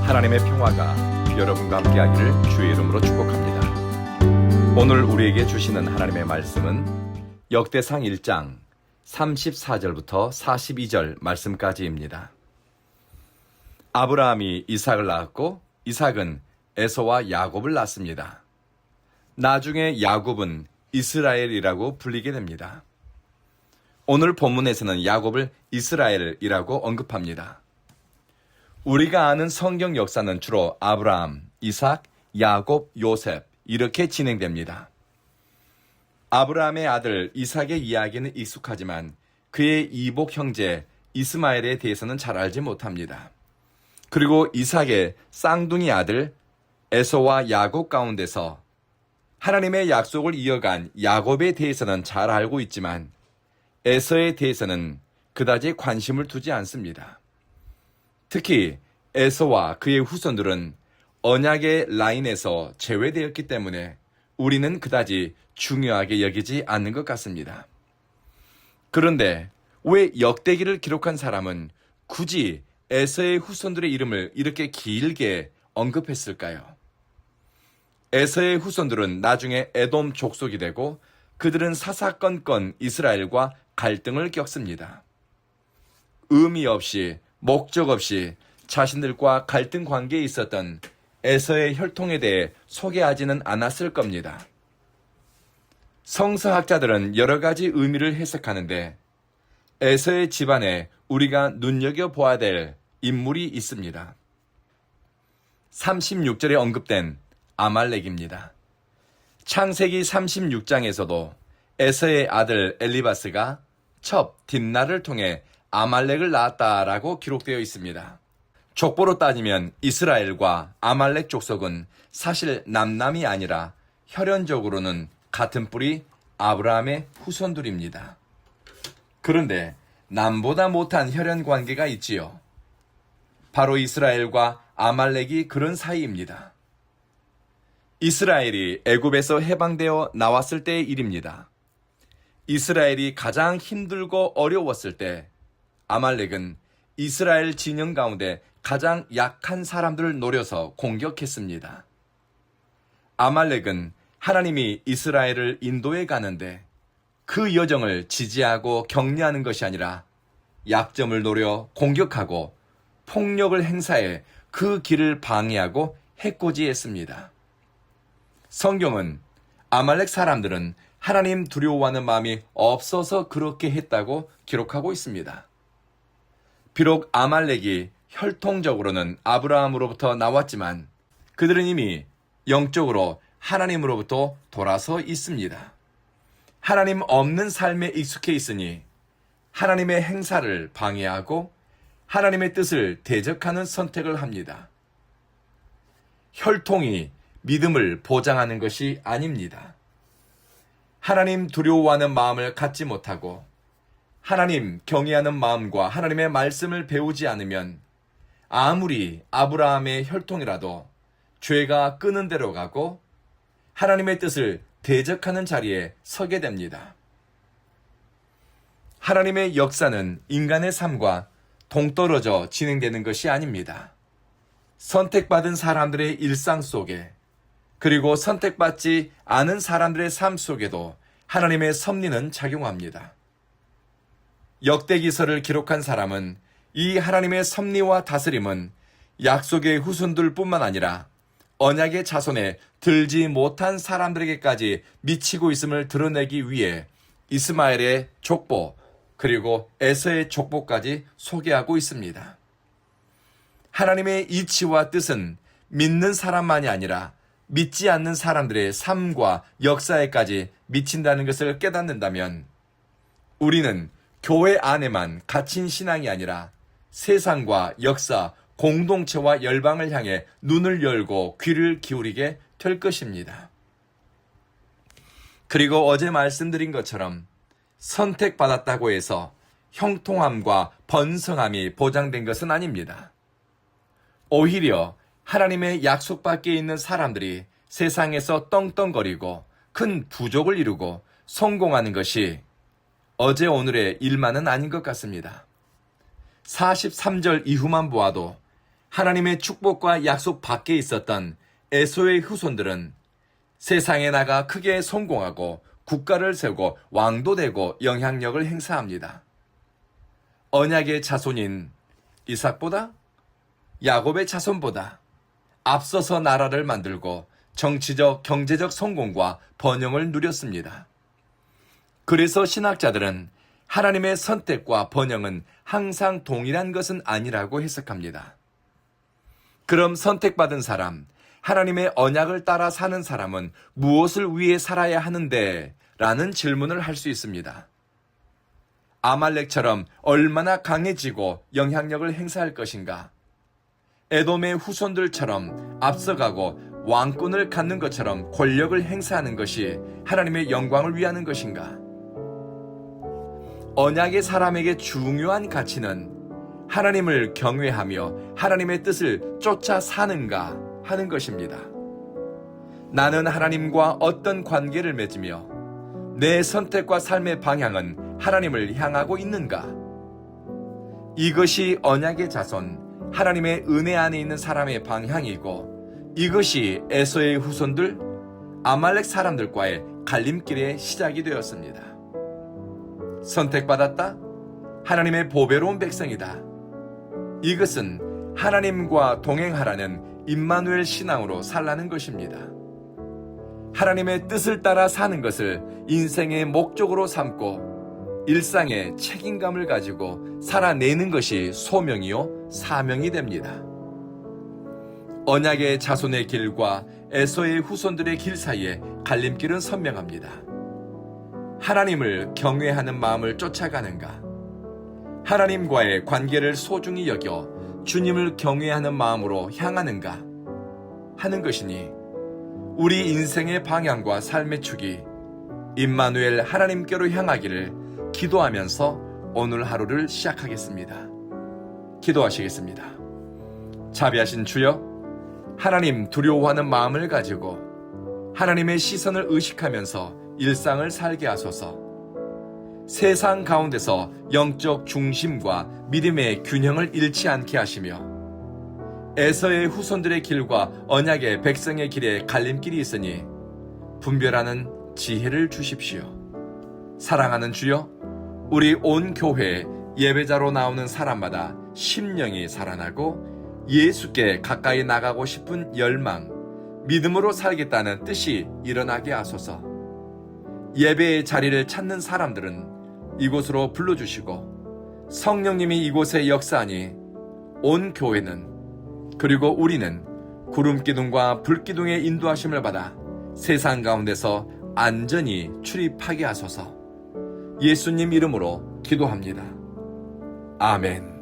하나님의 평화가 여러분과 함께하기를 주의 이름으로 축복합니다. 오늘 우리에게 주시는 하나님의 말씀은 역대상 1장 34절부터 42절 말씀까지입니다. 아브라함이 이삭을 낳았고 이삭은 에서와 야곱을 낳습니다. 나중에 야곱은 이스라엘이라고 불리게 됩니다. 오늘 본문에서는 야곱을 이스라엘이라고 언급합니다. 우리가 아는 성경 역사는 주로 아브라함, 이삭, 야곱, 요셉 이렇게 진행됩니다. 아브라함의 아들 이삭의 이야기는 익숙하지만 그의 이복 형제 이스마엘에 대해서는 잘 알지 못합니다. 그리고 이삭의 쌍둥이 아들 에서와 야곱 가운데서 하나님의 약속을 이어간 야곱에 대해서는 잘 알고 있지만 에서에 대해서는 그다지 관심을 두지 않습니다. 특히 에서와 그의 후손들은 언약의 라인에서 제외되었기 때문에 우리는 그다지 중요하게 여기지 않는 것 같습니다. 그런데 왜 역대기를 기록한 사람은 굳이 에서의 후손들의 이름을 이렇게 길게 언급했을까요? 에서의 후손들은 나중에 에돔 족속이 되고 그들은 사사건건 이스라엘과 갈등을 겪습니다. 의미 없이 목적 없이 자신들과 갈등 관계에 있었던 에서의 혈통에 대해 소개하지는 않았을 겁니다. 성서학자들은 여러 가지 의미를 해석하는데 에서의 집안에 우리가 눈여겨보아야 될 인물이 있습니다. 36절에 언급된 아말렉입니다. 창세기 36장에서도 에서의 아들 엘리바스가 첩 딥나를 통해 아말렉을 낳았다라고 기록되어 있습니다. 족보로 따지면 이스라엘과 아말렉 족속은 사실 남남이 아니라 혈연적으로는 같은 뿌리 아브라함의 후손들입니다. 그런데 남보다 못한 혈연 관계가 있지요. 바로 이스라엘과 아말렉이 그런 사이입니다. 이스라엘이 애굽에서 해방되어 나왔을 때의 일입니다. 이스라엘이 가장 힘들고 어려웠을 때 아말렉은 이스라엘 진영 가운데 가장 약한 사람들을 노려서 공격했습니다. 아말렉은 하나님이 이스라엘을 인도해 가는데 그 여정을 지지하고 격려하는 것이 아니라 약점을 노려 공격하고 폭력을 행사해 그 길을 방해하고 해코지했습니다. 성경은 아말렉 사람들은 하나님 두려워하는 마음이 없어서 그렇게 했다고 기록하고 있습니다. 비록 아말렉이 혈통적으로는 아브라함으로부터 나왔지만 그들은 이미 영적으로 하나님으로부터 돌아서 있습니다. 하나님 없는 삶에 익숙해 있으니 하나님의 행사를 방해하고 하나님의 뜻을 대적하는 선택을 합니다. 혈통이 믿음을 보장하는 것이 아닙니다. 하나님 두려워하는 마음을 갖지 못하고 하나님 경외하는 마음과 하나님의 말씀을 배우지 않으면 아무리 아브라함의 혈통이라도 죄가 끄는 대로 가고 하나님의 뜻을 대적하는 자리에 서게 됩니다. 하나님의 역사는 인간의 삶과 동떨어져 진행되는 것이 아닙니다. 선택받은 사람들의 일상 속에 그리고 선택받지 않은 사람들의 삶 속에도 하나님의 섭리는 작용합니다. 역대기서를 기록한 사람은 이 하나님의 섭리와 다스림은 약속의 후손들뿐만 아니라 언약의 자손에 들지 못한 사람들에게까지 미치고 있음을 드러내기 위해 이스마엘의 족보 그리고 에서의 족보까지 소개하고 있습니다. 하나님의 이치와 뜻은 믿는 사람만이 아니라 믿지 않는 사람들의 삶과 역사에까지 미친다는 것을 깨닫는다면 우리는 교회 안에만 갇힌 신앙이 아니라 세상과 역사, 공동체와 열방을 향해 눈을 열고 귀를 기울이게 될 것입니다. 그리고 어제 말씀드린 것처럼 선택받았다고 해서 형통함과 번성함이 보장된 것은 아닙니다. 오히려 하나님의 약속 밖에 있는 사람들이 세상에서 떵떵거리고 큰 부족을 이루고 성공하는 것이 어제 오늘의 일만은 아닌 것 같습니다. 43절 이후만 보아도 하나님의 축복과 약속 밖에 있었던 에서의 후손들은 세상에 나가 크게 성공하고 국가를 세우고 왕도 되고 영향력을 행사합니다. 언약의 자손인 이삭보다, 야곱의 자손보다 앞서서 나라를 만들고 정치적, 경제적 성공과 번영을 누렸습니다. 그래서 신학자들은 하나님의 선택과 번영은 항상 동일한 것은 아니라고 해석합니다. 그럼 선택받은 사람, 하나님의 언약을 따라 사는 사람은 무엇을 위해 살아야 하는데? 라는 질문을 할 수 있습니다. 아말렉처럼 얼마나 강해지고 영향력을 행사할 것인가? 에돔의 후손들처럼 앞서가고 왕권을 갖는 것처럼 권력을 행사하는 것이 하나님의 영광을 위하는 것인가? 언약의 사람에게 중요한 가치는 하나님을 경외하며 하나님의 뜻을 쫓아 사는가 하는 것입니다. 나는 하나님과 어떤 관계를 맺으며 내 선택과 삶의 방향은 하나님을 향하고 있는가? 이것이 언약의 자손, 하나님의 은혜 안에 있는 사람의 방향이고 이것이 에서의 후손들, 아말렉 사람들과의 갈림길의 시작이 되었습니다. 선택받았다? 하나님의 보배로운 백성이다. 이것은 하나님과 동행하라는 임마누엘 신앙으로 살라는 것입니다. 하나님의 뜻을 따라 사는 것을 인생의 목적으로 삼고 일상의 책임감을 가지고 살아내는 것이 소명이요 사명이 됩니다. 언약의 자손의 길과 에서의 후손들의 길 사이에 갈림길은 선명합니다. 하나님을 경외하는 마음을 쫓아가는가? 하나님과의 관계를 소중히 여겨 주님을 경외하는 마음으로 향하는가? 하는 것이니 우리 인생의 방향과 삶의 축이 임마누엘 하나님께로 향하기를 기도하면서 오늘 하루를 시작하겠습니다. 기도하시겠습니다. 자비하신 주여, 하나님 두려워하는 마음을 가지고 하나님의 시선을 의식하면서 일상을 살게 하소서. 세상 가운데서 영적 중심과 믿음의 균형을 잃지 않게 하시며 에서의 후손들의 길과 언약의 백성의 길에 갈림길이 있으니 분별하는 지혜를 주십시오. 사랑하는 주여, 우리 온 교회에 예배자로 나오는 사람마다 심령이 살아나고 예수께 가까이 나가고 싶은 열망, 믿음으로 살겠다는 뜻이 일어나게 하소서. 예배의 자리를 찾는 사람들은 이곳으로 불러주시고 성령님이 이곳에 역사하니 온 교회는 그리고 우리는 구름기둥과 불기둥의 인도하심을 받아 세상 가운데서 안전히 출입하게 하소서. 예수님 이름으로 기도합니다. 아멘.